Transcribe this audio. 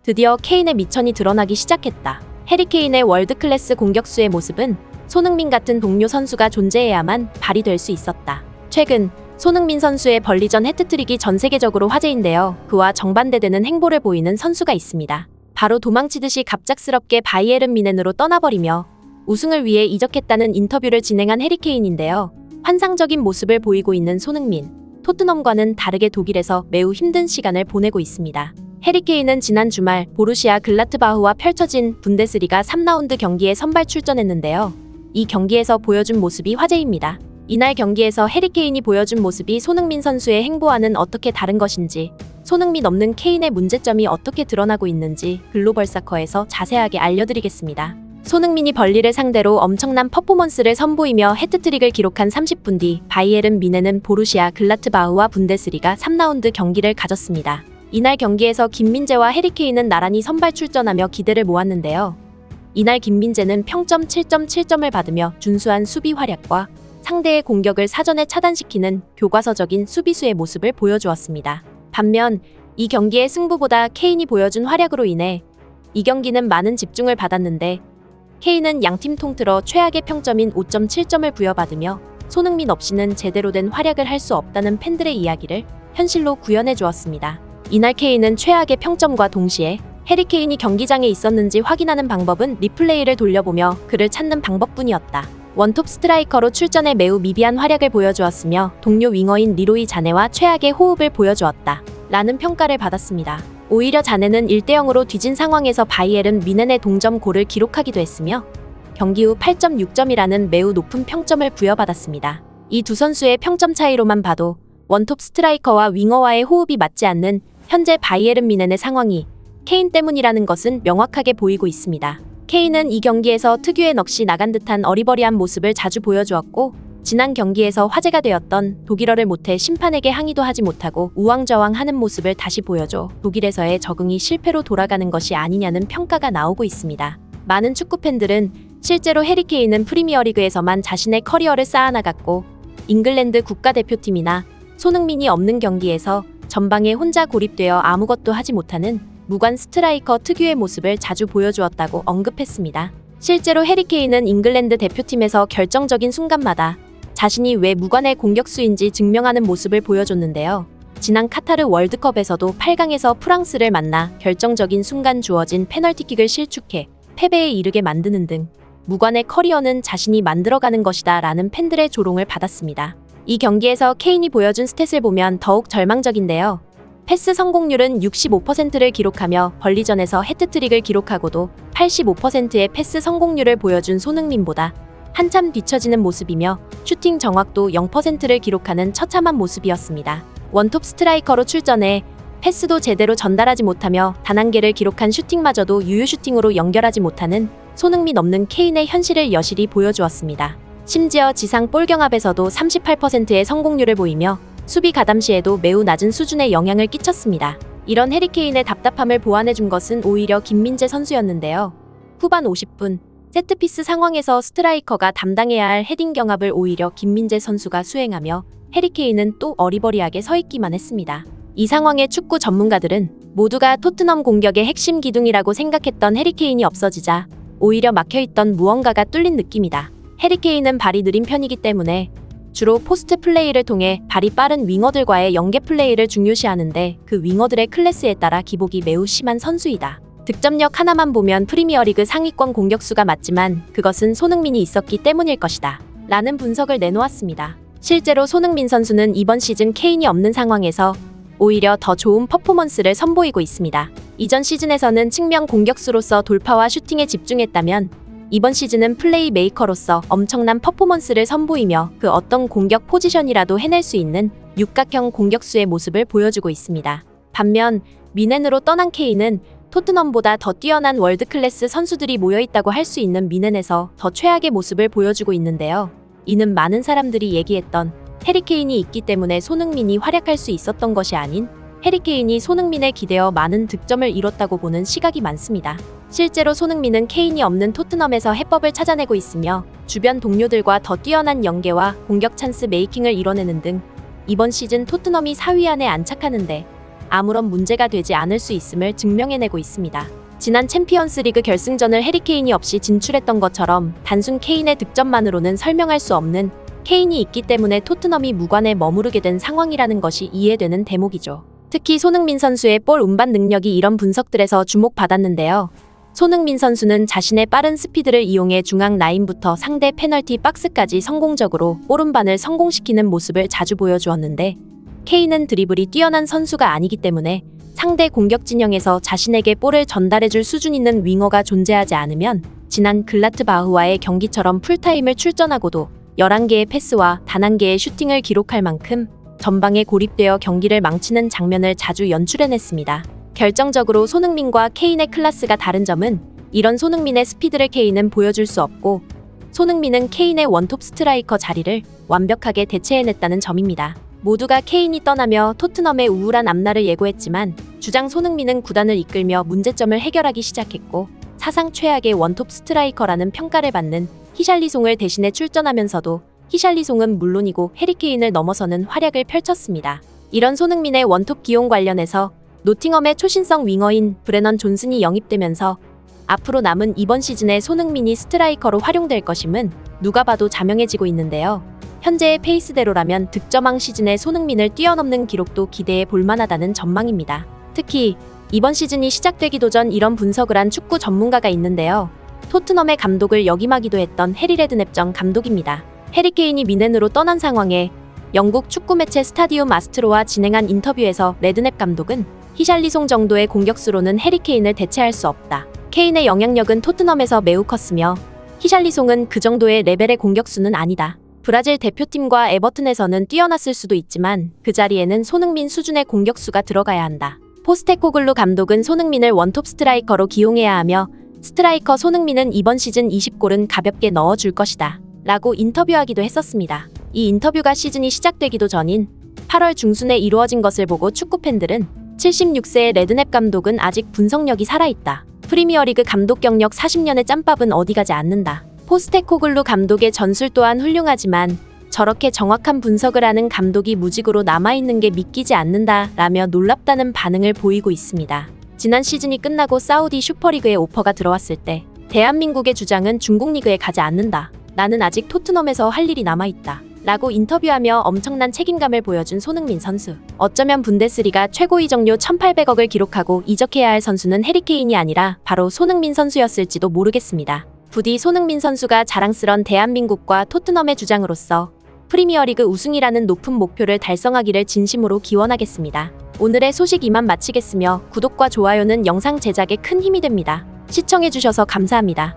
드디어 케인의 미천이 드러나기 시작했다. 해리 케인의 월드클래스 공격수의 모습은 손흥민 같은 동료 선수가 존재해야만 발휘될 수 있었다. 최근 손흥민 선수의 벌리전 해트트릭이 전 세계적으로 화제인데요. 그와 정반대되는 행보를 보이는 선수가 있습니다. 바로 도망치듯이 갑작스럽게 바이에른 뮌헨으로 떠나버리며 우승을 위해 이적했다는 인터뷰를 진행한 해리 케인인데요. 환상적인 모습을 보이고 있는 손흥민, 토트넘과는 다르게 독일에서 매우 힘든 시간을 보내고 있습니다. 해리 케인은 지난 주말 보루시아 글라트바흐와 펼쳐진 분데스리가 3라운드 경기에 선발 출전했는데요. 이 경기에서 보여준 모습이 화제입니다. 이날 경기에서 해리 케인이 보여준 모습이 손흥민 선수의 행보와는 어떻게 다른 것인지, 손흥민 없는 케인의 문제점이 어떻게 드러나고 있는지 글로벌 사커에서 자세하게 알려드리겠습니다. 손흥민이 벌리를 상대로 엄청난 퍼포먼스를 선보이며 해트트릭을 기록한 30분 뒤 바이에른 뮌헨은 보루시아 글라트바흐와 분데스리가 3라운드 경기를 가졌습니다. 이날 경기에서 김민재와 해리 케인은 나란히 선발 출전하며 기대를 모았는데요. 이날 김민재는 평점 7.7점을 받으며 준수한 수비 활약과 상대의 공격을 사전에 차단시키는 교과서적인 수비수의 모습을 보여주었습니다. 반면 이 경기의 승부보다 케인이 보여준 활약으로 인해 이 경기는 많은 집중을 받았는데, 케인은 양팀 통틀어 최악의 평점인 5.7점을 부여받으며 손흥민 없이는 제대로 된 활약을 할 수 없다는 팬들의 이야기를 현실로 구현해 주었습니다. 이날 케인은 최악의 평점과 동시에 해리 케인이 경기장에 있었는지 확인하는 방법은 리플레이를 돌려보며 그를 찾는 방법뿐이었다. 원톱 스트라이커로 출전해 매우 미비한 활약을 보여주었으며 동료 윙어인 리로이 자네와 최악의 호흡을 보여주었다. 라는 평가를 받았습니다. 오히려 자네는 1대0으로 뒤진 상황에서 바이에른 뮌헨의 동점골을 기록하기도 했으며 경기 후 8.6점이라는 매우 높은 평점을 부여받았습니다. 이 두 선수의 평점 차이로만 봐도 원톱 스트라이커와 윙어와의 호흡이 맞지 않는 현재 바이에른 뮌헨의 상황이 케인 때문이라는 것은 명확하게 보이고 있습니다. 케인은 이 경기에서 특유의 넋이 나간 듯한 어리버리한 모습을 자주 보여주었고, 지난 경기에서 화제가 되었던 독일어를 못해 심판에게 항의도 하지 못하고 우왕좌왕하는 모습을 다시 보여줘 독일에서의 적응이 실패로 돌아가는 것이 아니냐는 평가가 나오고 있습니다. 많은 축구팬들은 실제로 해리 케인은 프리미어리그에서만 자신의 커리어를 쌓아나갔고, 잉글랜드 국가대표팀이나 손흥민이 없는 경기에서 전방에 혼자 고립되어 아무것도 하지 못하는 무관 스트라이커 특유의 모습을 자주 보여주었다고 언급했습니다. 실제로 해리 케인은 잉글랜드 대표팀에서 결정적인 순간마다 자신이 왜 무관의 공격수인지 증명하는 모습을 보여줬는데요. 지난 카타르 월드컵에서도 8강에서 프랑스를 만나 결정적인 순간 주어진 페널티킥을 실축해 패배에 이르게 만드는 등 무관의 커리어는 자신이 만들어가는 것이다 라는 팬들의 조롱을 받았습니다. 이 경기에서 케인이 보여준 스탯을 보면 더욱 절망적인데요. 패스 성공률은 65%를 기록하며 벌리전에서 해트트릭을 기록하고도 85%의 패스 성공률을 보여준 손흥민보다 한참 뒤처지는 모습이며 슈팅 정확도 0%를 기록하는 처참한 모습이었습니다. 원톱 스트라이커로 출전해 패스도 제대로 전달하지 못하며 단 한 개를 기록한 슈팅마저도 유효 슈팅으로 연결하지 못하는 손흥민 없는 케인의 현실을 여실히 보여주었습니다. 심지어 지상 볼 경합에서도 38%의 성공률을 보이며 수비 가담 시에도 매우 낮은 수준의 영향을 끼쳤습니다. 이런 해리 케인의 답답함을 보완해준 것은 오히려 김민재 선수였는데요. 후반 50분, 세트피스 상황에서 스트라이커가 담당해야 할 헤딩 경합을 오히려 김민재 선수가 수행하며 해리 케인은 또 어리버리하게 서 있기만 했습니다. 이 상황에 축구 전문가들은 모두가 토트넘 공격의 핵심 기둥이라고 생각했던 해리 케인이 없어지자 오히려 막혀있던 무언가가 뚫린 느낌이다. 해리 케인은 발이 느린 편이기 때문에 주로 포스트 플레이를 통해 발이 빠른 윙어들과의 연계 플레이를 중요시하는데, 그 윙어들의 클래스에 따라 기복이 매우 심한 선수이다. 득점력 하나만 보면 프리미어리그 상위권 공격수가 맞지만 그것은 손흥민이 있었기 때문일 것이다. 라는 분석을 내놓았습니다. 실제로 손흥민 선수는 이번 시즌 케인이 없는 상황에서 오히려 더 좋은 퍼포먼스를 선보이고 있습니다. 이전 시즌에서는 측면 공격수로서 돌파와 슈팅에 집중했다면 이번 시즌은 플레이메이커로서 엄청난 퍼포먼스를 선보이며 그 어떤 공격 포지션이라도 해낼 수 있는 육각형 공격수의 모습을 보여주고 있습니다. 반면 뮌헨으로 떠난 케인은 토트넘보다 더 뛰어난 월드클래스 선수들이 모여있다고 할 수 있는 뮌헨에서 더 최악의 모습을 보여주고 있는데요. 이는 많은 사람들이 얘기했던 해리 케인이 있기 때문에 손흥민이 활약할 수 있었던 것이 아닌 해리 케인이 손흥민에 기대어 많은 득점을 이뤘다고 보는 시각이 많습니다. 실제로 손흥민은 케인이 없는 토트넘에서 해법을 찾아내고 있으며 주변 동료들과 더 뛰어난 연계와 공격 찬스 메이킹을 이뤄내는 등 이번 시즌 토트넘이 4위 안에 안착하는데 아무런 문제가 되지 않을 수 있음을 증명해내고 있습니다. 지난 챔피언스 리그 결승전을 해리케인이 없이 진출했던 것처럼 단순 케인의 득점만으로는 설명할 수 없는 케인이 있기 때문에 토트넘이 무관에 머무르게 된 상황이라는 것이 이해되는 대목이죠. 특히 손흥민 선수의 볼 운반 능력이 이런 분석들에서 주목받았는데요. 손흥민 선수는 자신의 빠른 스피드를 이용해 중앙 라인부터 상대 페널티 박스까지 성공적으로 볼 운반을 성공시키는 모습을 자주 보여주었는데, 케인은 드리블이 뛰어난 선수가 아니기 때문에 상대 공격 진영에서 자신에게 볼을 전달해줄 수준 있는 윙어가 존재하지 않으면 지난 글라트바흐와의 경기처럼 풀타임을 출전하고도 11개의 패스와 단 1개의 슈팅을 기록할 만큼 전방에 고립되어 경기를 망치는 장면을 자주 연출해냈습니다. 결정적으로 손흥민과 케인의 클래스가 다른 점은 이런 손흥민의 스피드를 케인은 보여줄 수 없고, 손흥민은 케인의 원톱 스트라이커 자리를 완벽하게 대체해냈다는 점입니다. 모두가 케인이 떠나며 토트넘의 우울한 앞날을 예고했지만 주장 손흥민은 구단을 이끌며 문제점을 해결하기 시작했고, 사상 최악의 원톱 스트라이커라는 평가를 받는 히샬리송을 대신해 출전하면서도 히샬리송은 물론이고 해리케인을 넘어서는 활약을 펼쳤습니다. 이런 손흥민의 원톱 기용 관련해서 노팅엄의 초신성 윙어인 브레넌 존슨이 영입되면서 앞으로 남은 이번 시즌에 손흥민이 스트라이커로 활용될 것임은 누가 봐도 자명해지고 있는데요. 현재의 페이스대로라면 득점왕 시즌에 손흥민을 뛰어넘는 기록도 기대해 볼만하다는 전망입니다. 특히 이번 시즌이 시작되기도 전 이런 분석을 한 축구 전문가가 있는데요. 토트넘의 감독을 역임하기도 했던 해리 레드냅정 감독입니다. 해리케인이 미넨으로 떠난 상황에 영국 축구 매체 스타디움 아스트로와 진행한 인터뷰에서 레드냅 감독은 히샬리송 정도의 공격수로는 해리케인을 대체할 수 없다. 케인의 영향력은 토트넘에서 매우 컸으며 히샬리송은 그 정도의 레벨의 공격수는 아니다. 브라질 대표팀과 에버튼에서는 뛰어났을 수도 있지만 그 자리에는 손흥민 수준의 공격수가 들어가야 한다. 포스테코글루 감독은 손흥민을 원톱 스트라이커로 기용해야 하며 스트라이커 손흥민은 이번 시즌 20골은 가볍게 넣어줄 것이다 라고 인터뷰하기도 했었습니다. 이 인터뷰가 시즌이 시작되기도 전인 8월 중순에 이루어진 것을 보고 축구팬들은 76세의 레드냅 감독은 아직 분석력이 살아있다. 프리미어리그 감독 경력 40년의 짬밥은 어디 가지 않는다. 포스테코글루 감독의 전술 또한 훌륭하지만 저렇게 정확한 분석을 하는 감독이 무직으로 남아있는 게 믿기지 않는다 라며 놀랍다는 반응을 보이고 있습니다. 지난 시즌이 끝나고 사우디 슈퍼리그에 오퍼가 들어왔을 때 대한민국의 주장은 중국 리그에 가지 않는다. 나는 아직 토트넘에서 할 일이 남아있다 라고 인터뷰하며 엄청난 책임감을 보여준 손흥민 선수. 어쩌면 분데스리가 최고 이적료 1,800억을 기록하고 이적해야 할 선수는 해리케인이 아니라 바로 손흥민 선수였을지도 모르겠습니다. 부디 손흥민 선수가 자랑스런 대한민국과 토트넘의 주장으로서 프리미어리그 우승이라는 높은 목표를 달성하기를 진심으로 기원하겠습니다. 오늘의 소식 이만 마치겠으며 구독과 좋아요는 영상 제작에 큰 힘이 됩니다. 시청해주셔서 감사합니다.